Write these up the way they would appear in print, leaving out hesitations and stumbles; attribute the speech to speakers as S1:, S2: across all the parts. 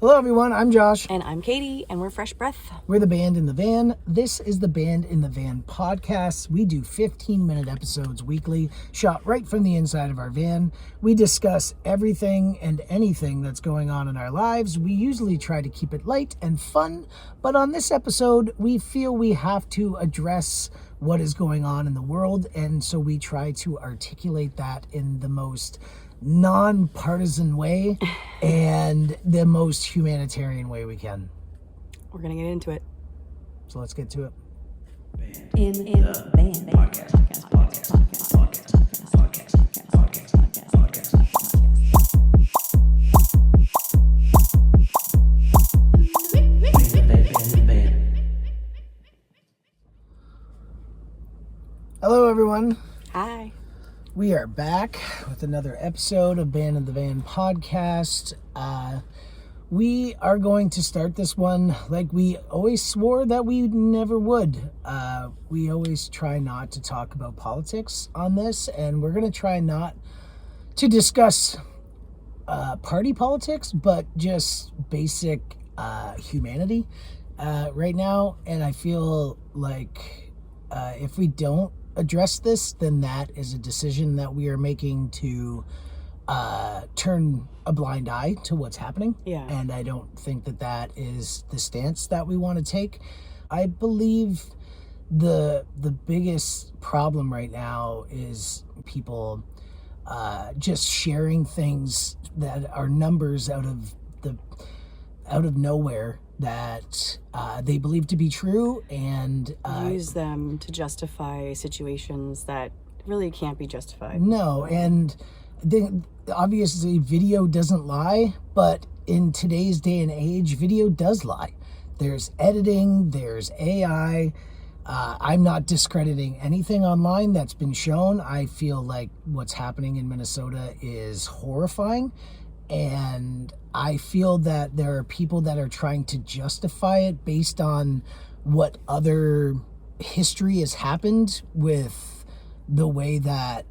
S1: Hello everyone, I'm Josh.
S2: And I'm Katie, and we're Fresh Breath.
S1: We're the Band in the Van. This is the Band in the Van podcast. We do 15-minute episodes weekly, shot right from the inside of our van. We discuss everything and anything that's going on in our lives. We usually try to keep it light and fun, but on this episode, we feel we have to address what is going on in the world, and so we try to articulate that in the most non-partisan way and the most humanitarian way we can.
S2: We're gonna get into it.
S1: So let's get to it.
S3: In the band. Podcast.
S1: Hello everyone.
S2: Hi.
S1: We are back with another episode of Band in the Van podcast. We are going to start this one like we always swore that we never would. We always try not to talk about politics on this, and we're going to try not to discuss party politics, but just basic humanity right now. And I feel like if we don't address this, then that is a decision that we are making to turn a blind eye to what's happening.
S2: Yeah.
S1: And I don't think that that is the stance that we want to take. I believe the biggest problem right now is people just sharing things that are numbers out of nowhere that they believe to be true, and
S2: use them to justify situations that really can't be justified.
S1: No, and obviously video doesn't lie, but in today's day and age, video does lie. There's editing, there's AI. I'm not discrediting anything online that's been shown. I feel like what's happening in Minnesota is horrifying, and I feel that there are people that are trying to justify it based on what other history has happened with the way that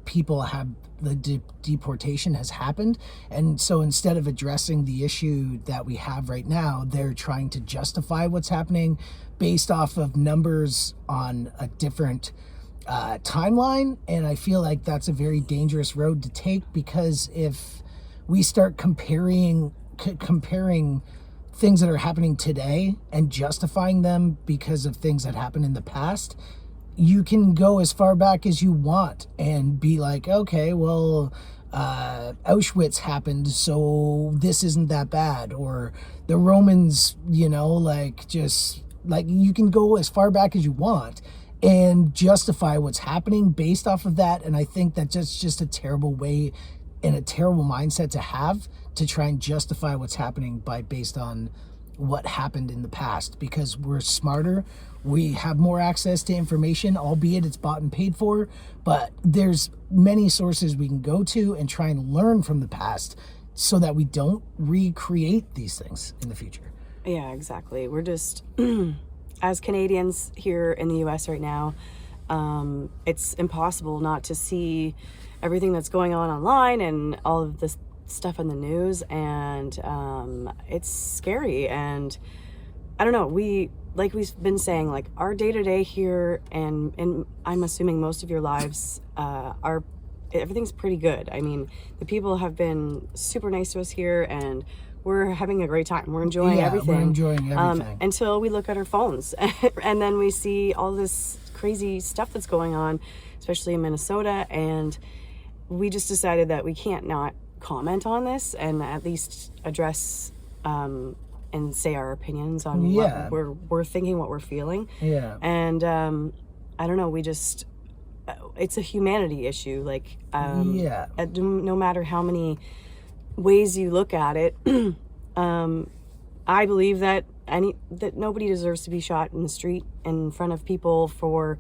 S1: people have, the deportation has happened. And so instead of addressing the issue that we have right now, they're trying to justify what's happening based off of numbers on a different timeline. And I feel like that's a very dangerous road to take, because if we start comparing things that are happening today and justifying them because of things that happened in the past, you can go as far back as you want and be like, okay, well, Auschwitz happened, so this isn't that bad. Or the Romans, just like, you can go as far back as you want and justify what's happening based off of that. And I think that that's just a terrible way and a terrible mindset to have, to try and justify what's happening based on what happened in the past, because we're smarter. We have more access to information, albeit it's bought and paid for, but there's many sources we can go to and try and learn from the past so that we don't recreate these things in the future.
S2: Yeah, exactly. We're just, as Canadians here in the US right now, it's impossible not to see everything that's going on online and all of this stuff in the news, and it's scary. And I don't know, like we've been saying, like, our day-to-day here, and I'm assuming most of your lives everything's pretty good. I mean, the people have been super nice to us here, and we're having a great time. We're enjoying everything.
S1: We're enjoying everything.
S2: Until we look at our phones and then we see all this crazy stuff that's going on, especially in Minnesota, and we just decided that we can't not comment on this and at least address and say our opinions on what we're thinking, what we're feeling.
S1: Yeah.
S2: And I don't know, we just, it's a humanity issue. Like, no matter how many ways you look at it, I believe that nobody deserves to be shot in the street in front of people for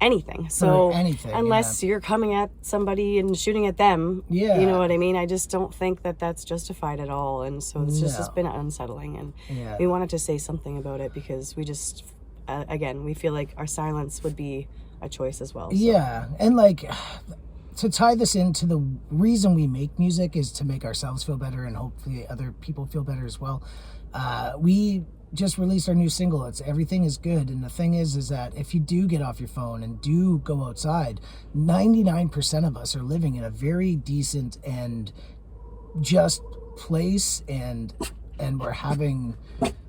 S2: anything. So unless you're coming at somebody and shooting at them, you know what I mean? I just don't think that that's justified at all. And so it's just been unsettling, and we wanted to say something about it because we just, again, we feel like our silence would be a choice as well. So.
S1: Yeah. And like, to tie this into the reason we make music is to make ourselves feel better and hopefully other people feel better as well. We just released our new single. It's Everything Is Good. And the thing is that if you do get off your phone and do go outside, 99% of us are living in a very decent and just place, and we're having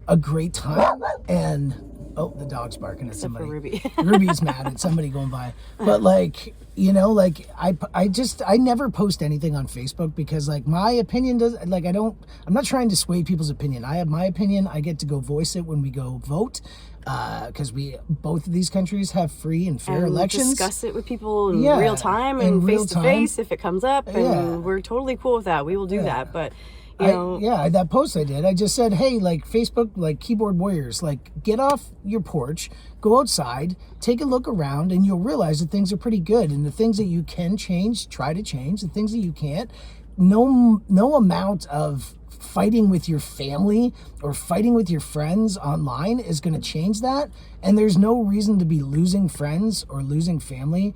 S1: a great time. And oh, the dog's barking at
S2: Except for
S1: somebody.
S2: Ruby.
S1: Ruby's mad at somebody going by. But like, you know, like I never post anything on Facebook because like my opinion does, like I'm not trying to sway people's opinion. I have my opinion. I get to go voice it when we go vote. Because both of these countries have free and fair elections.
S2: Discuss it with people in real time and face to face if it comes up, and we're totally cool with that. We will do that, but you know,
S1: that post I did, I just said, hey, like Facebook, like keyboard warriors, like get off your porch, go outside, take a look around, and you'll realize that things are pretty good. And the things that you can change, try to change. The things that you can't, no amount of fighting with your family or fighting with your friends online is going to change that. And there's no reason to be losing friends or losing family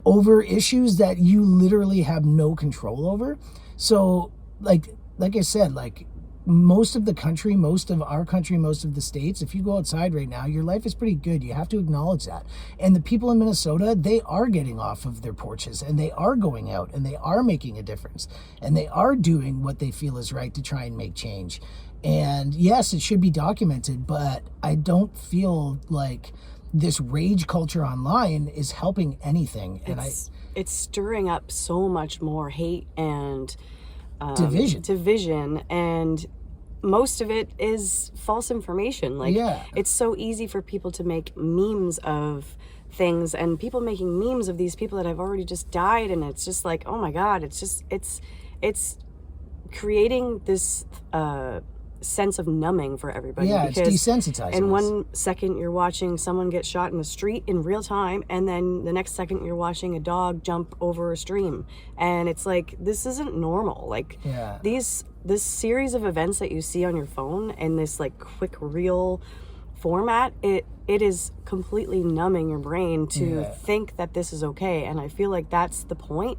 S1: over issues that you literally have no control over. So like I said, like most of our country, most of the states, if you go outside right now, your life is pretty good. You have to acknowledge that. And the people in Minnesota, they are getting off of their porches and they are going out and they are making a difference and they are doing what they feel is right to try and make change. And yes, it should be documented, but I don't feel like this rage culture online is helping anything.
S2: It's stirring up so much more hate and division, and most of it is false information. Like it's so easy for people to make memes of things, and people making memes of these people that have already just died, and it's just like, oh my god, it's creating this sense of numbing for everybody.
S1: It's desensitizing.
S2: In 1 second you're watching someone get shot in the street in real time, and then the next second you're watching a dog jump over a stream, and it's like, this isn't normal. Like this series of events that you see on your phone in this like quick reel format, it is completely numbing your brain to think that this is okay. And I feel like that's the point.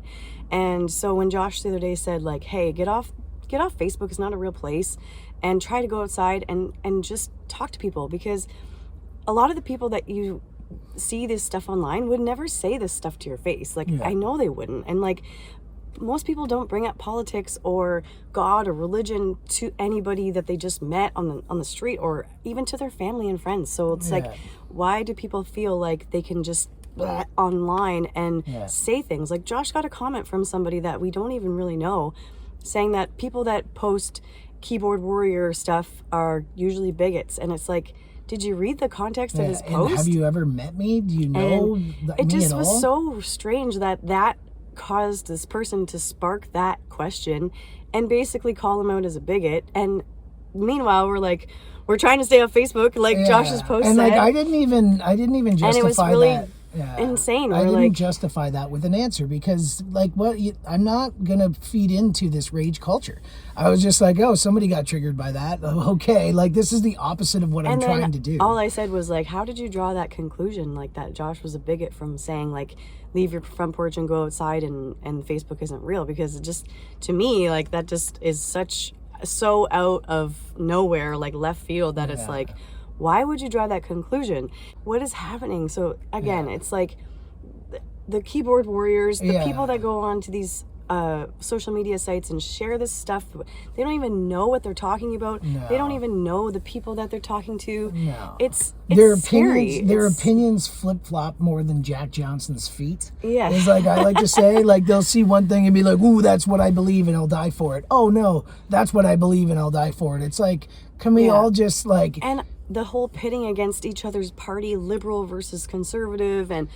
S2: And so when Josh the other day said like, hey, get off Facebook, it's not a real place, and try to go outside and just talk to people, because a lot of the people that you see this stuff online would never say this stuff to your face. Like I know they wouldn't. And like most people don't bring up politics or God or religion to anybody that they just met on the street, or even to their family and friends. So it's like, why do people feel like they can just online and say things? Like Josh got a comment from somebody that we don't even really know, saying that people that post keyboard warrior stuff are usually bigots. And it's like, did you read the context of his post?
S1: And have you ever met me? Do you know me at all?
S2: It just was so strange that caused this person to spark that question and basically call him out as a bigot. And meanwhile, we're trying to stay off Facebook, like Josh's post
S1: and
S2: said.
S1: Like I didn't even justify
S2: and it was really
S1: that.
S2: insane.
S1: I didn't justify that with an answer, because like I'm not gonna feed into this rage culture. I was just like, oh, somebody got triggered by that. Okay, like this is the opposite of what I'm trying to do.
S2: All I said was like, how did you draw that conclusion, like that Josh was a bigot, from saying like, leave your front porch and go outside and Facebook isn't real? Because it just, to me, like that just is so out of nowhere, like left field, that it's like, why would you draw that conclusion? What is happening? So again, it's like the keyboard warriors, the people that go on to these social media sites and share this stuff, they don't even know what they're talking about. They don't even know the people that they're talking to. It's
S1: their
S2: scary.
S1: Opinions flip-flop more than Jack Johnson's feet.
S2: It's
S1: like I like to say, like they'll see one thing and be like, ooh, that's what I believe and I'll die for it. Oh no, that's what I believe and I'll die for it. It's like, can we all just like...
S2: And the whole pitting against each other's party, liberal versus conservative, and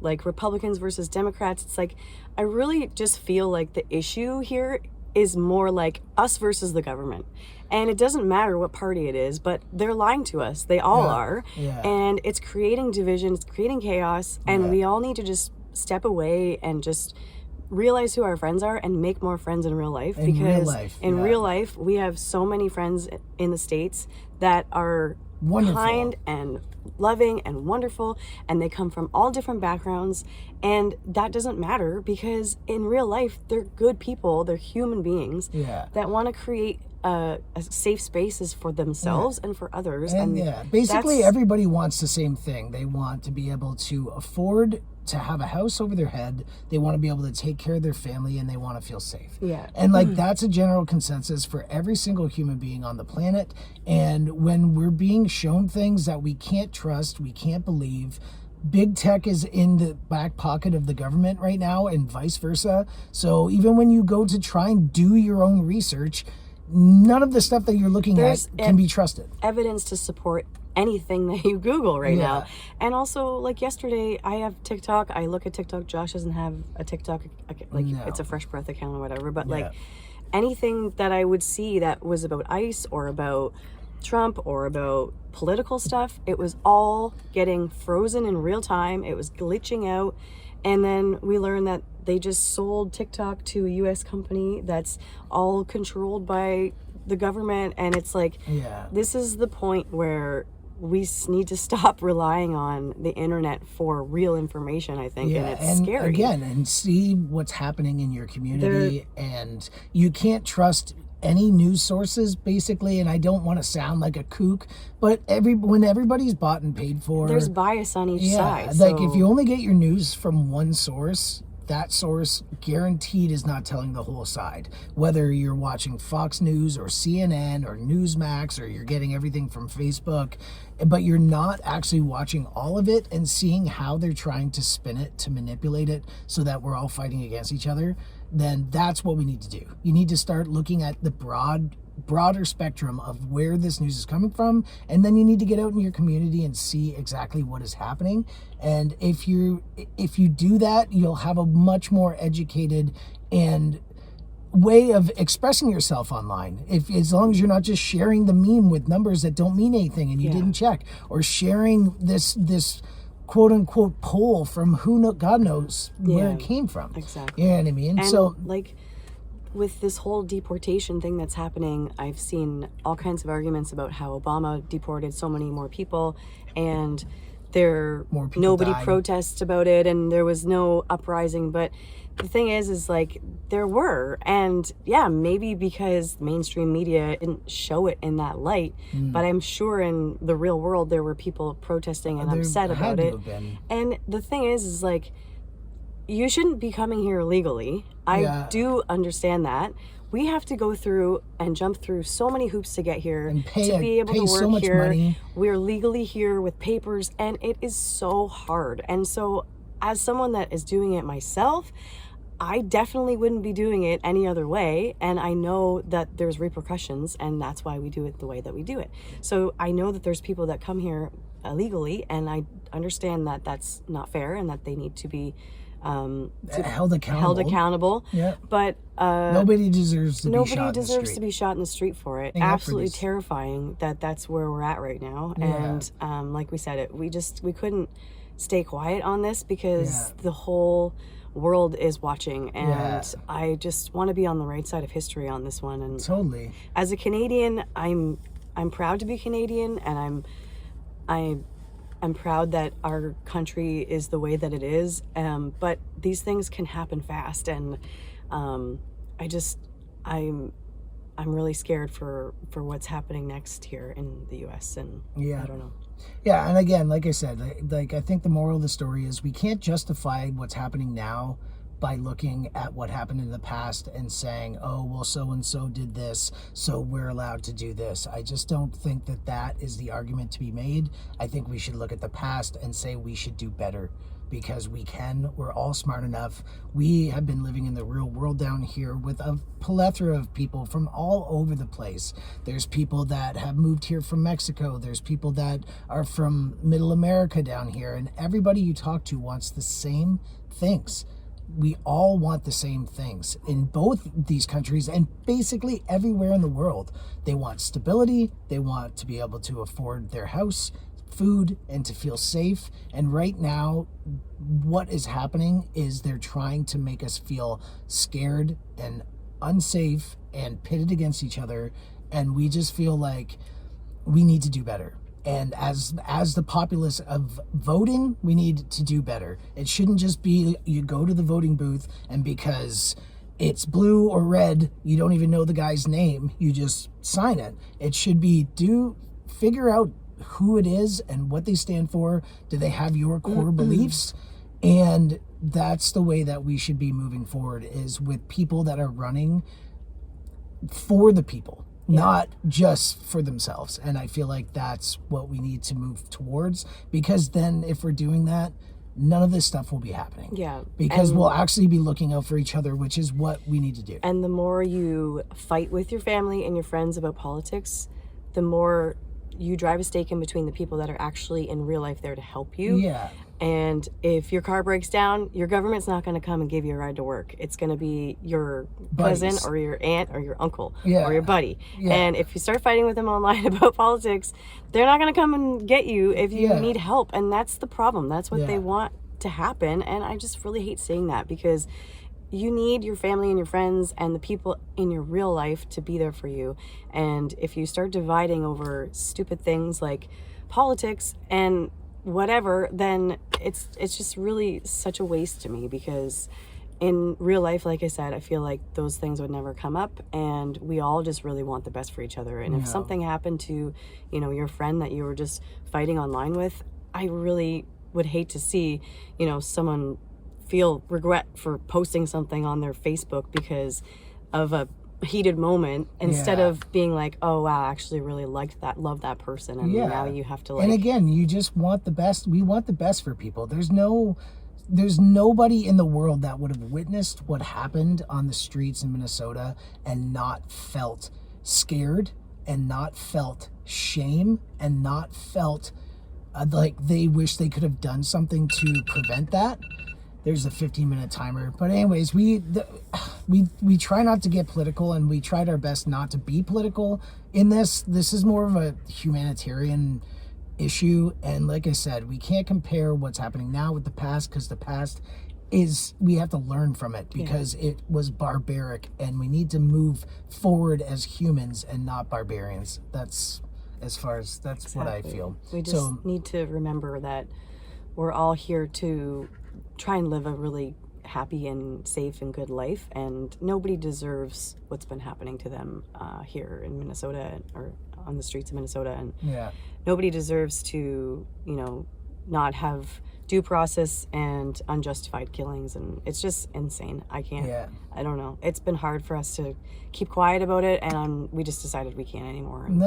S2: like Republicans versus Democrats. It's like, I really just feel like the issue here is more like us versus the government. And it doesn't matter what party it is, but they're lying to us. They all are. And it's creating division, it's creating chaos, and we all need to just step away and just realize who our friends are and make more friends in real life. Because in real life, we have so many friends in the States that are
S1: Wonderful.
S2: kind and loving and wonderful, and they come from all different backgrounds, and that doesn't matter because in real life they're good people, they're human beings that want to create a safe spaces for themselves and for others.
S1: And basically everybody wants the same thing. They want to be able to afford to have a house over their head. They want to be able to take care of their family, and they want to feel safe. And like that's a general consensus for every single human being on the planet. And when we're being shown things that we can't trust, we can't believe, big tech is in the back pocket of the government right now, and vice versa. So even when you go to try and do your own research, none of the stuff that you're looking at can be trusted.
S2: Evidence to support anything that you Google right now. And also, like yesterday, I have TikTok. I look at TikTok. Josh doesn't have a TikTok. Like it's a Fresh Breath account or whatever. But like anything that I would see that was about ICE or about Trump or about political stuff, it was all getting frozen in real time. It was glitching out. And then we learned that they just sold TikTok to a US company that's all controlled by the government. And it's like, this is the point where we need to stop relying on the internet for real information, I think. And it's scary.
S1: Again, and see what's happening in your community. And you can't trust any news sources, basically. And I don't want to sound like a kook, but when everybody's bought and paid for,
S2: there's bias on each side.
S1: Like if you only get your news from one source, that source guaranteed is not telling the whole side. Whether you're watching Fox News or CNN or Newsmax, or you're getting everything from Facebook, but you're not actually watching all of it and seeing how they're trying to spin it to manipulate it so that we're all fighting against each other, then that's what we need to do. You need to start looking at the broader spectrum of where this news is coming from, and then you need to get out in your community and see exactly what is happening. And if you do that, you'll have a much more educated and way of expressing yourself online. As long as you're not just sharing the meme with numbers that don't mean anything and you didn't check, or sharing this quote unquote poll from God knows where it came from.
S2: Exactly.
S1: You know what I mean?
S2: And
S1: so
S2: like with this whole deportation thing that's happening, I've seen all kinds of arguments about how Obama deported so many more people, and nobody
S1: died.
S2: protests about it, and there was no uprising. But the thing is like there were, and maybe because mainstream media didn't show it in that light, but I'm sure in the real world there were people protesting and upset about it. And the thing is like, you shouldn't be coming here illegally. I do understand that. We have to go through and jump through so many hoops to get here,
S1: and
S2: to be able to work
S1: so much
S2: here.
S1: Money.
S2: We're legally here with papers, and it is so hard. And so as someone that is doing it myself, I definitely wouldn't be doing it any other way. And I know that there's repercussions, and that's why we do it the way that we do it. So I know that there's people that come here illegally, and I understand that that's not fair and that they need to be
S1: held accountable.
S2: But
S1: nobody deserves to
S2: be shot in the street for it. Absolutely terrifying that that's where we're at right now. And like we said, we couldn't stay quiet on this because the whole world is watching, and I just want to be on the right side of history on this one. And
S1: totally,
S2: as a Canadian, I'm proud to be Canadian, and I'm proud that our country is the way that it is. But these things can happen fast, and I'm really scared for what's happening next here in the U.S. And I don't know.
S1: Yeah, and again, like I said, like I think the moral of the story is we can't justify what's happening now by looking at what happened in the past and saying, oh, well, so-and-so did this, so we're allowed to do this. I just don't think that is the argument to be made. I think we should look at the past and say we should do better, because we can. We're all smart enough. We have been living in the real world down here with a plethora of people from all over the place. There's people that have moved here from Mexico. There's people that are from Middle America down here. And everybody you talk to wants the same things. We all want the same things in both these countries and basically everywhere in the world. They want stability. They want to be able to afford their house, food, and to feel safe. And right now, what is happening is they're trying to make us feel scared and unsafe and pitted against each other. And we just feel like we need to do better. And as the populace of voting, we need to do better. It shouldn't just be you go to the voting booth and because it's blue or red, you don't even know the guy's name, you just sign it. It should be figure out who it is and what they stand for. Do they have your core beliefs? And that's the way that we should be moving forward, is with people that are running for the people, not just for themselves. And I feel like that's what we need to move towards, because then if we're doing that, none of this stuff will be happening.
S2: Yeah.
S1: Because we'll actually be looking out for each other, which is what we need to do.
S2: And the more you fight with your family and your friends about politics, the more you drive a stake in between the people that are actually in real life there to help you.
S1: Yeah.
S2: And if your car breaks down, your government's not going to come and give you a ride to work. It's going to be your cousin or your aunt or your uncle or your buddy. Yeah. And if you start fighting with them online about politics, they're not going to come and get you if you need help. And that's the problem. That's what they want to happen. And I just really hate saying that, because you need your family and your friends and the people in your real life to be there for you. And if you start dividing over stupid things like politics and whatever, then it's just really such a waste to me, because in real life, like I said, I feel like those things would never come up, and we all just really want the best for each other. And if something happened to, your friend that you were just fighting online with, I really would hate to see, someone feel regret for posting something on their Facebook because of a heated moment, instead of being like, oh wow, I actually really liked that, love that person, and now you have to like.
S1: And again, you just want the best. We want the best for people. There's nobody in the world that would have witnessed what happened on the streets in Minnesota and not felt scared and not felt shame and not felt like they wish they could have done something to prevent that. There's a 15-minute timer. But anyways, we try not to get political, and we tried our best not to be political in this. This is more of a humanitarian issue. And like I said, we can't compare what's happening now with the past, because the past we have to learn from it, because it was barbaric, and we need to move forward as humans and not barbarians. That's what I feel.
S2: We just need to remember that we're all here to try and live a really happy and safe and good life, and nobody deserves what's been happening to them here in Minnesota, or on the streets of Minnesota, and nobody deserves to not have due process and unjustified killings. And it's just insane. I don't know, it's been hard for us to keep quiet about it, and we just decided we can't anymore. And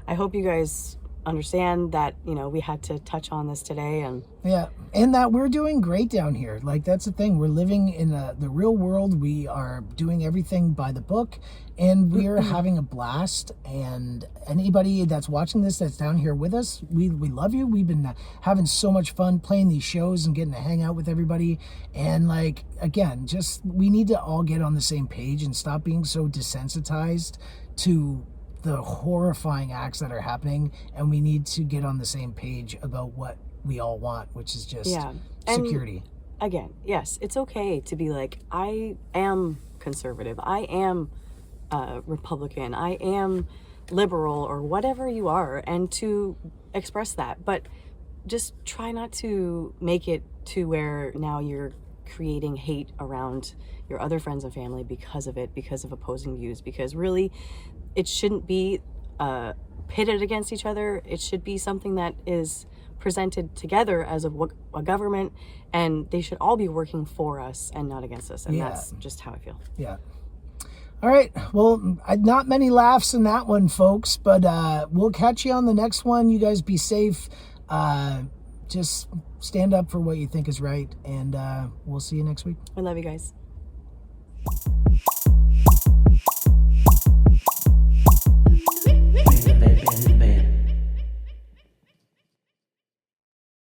S2: I hope you guys understand that we had to touch on this today, and that we're doing great down here. Like, that's the thing, we're living in the real world. We are doing everything by the book, and we are having a blast. And anybody that's watching this that's down here with us, we love you. We've been having so much fun playing these shows and getting to hang out with everybody. And like, again, just we need to all get on the same page and stop being so desensitized to the horrifying acts that are happening, and we need to get on the same page about what we all want, which is just security. And again, yes, it's okay to be like, I am conservative, I am Republican, I am liberal, or whatever you are, and to express that. But just try not to make it to where now you're creating hate around your other friends and family because of it, because of opposing views, because really it shouldn't be pitted against each other. It should be something that is presented together as a government, and they should all be working for us and not against us. And that's just how I feel. Yeah.
S1: All right. Well, not many laughs in that one, folks, but we'll catch you on the next one. You guys be safe. Just stand up for what you think is right, and we'll see you next week.
S2: I love you guys.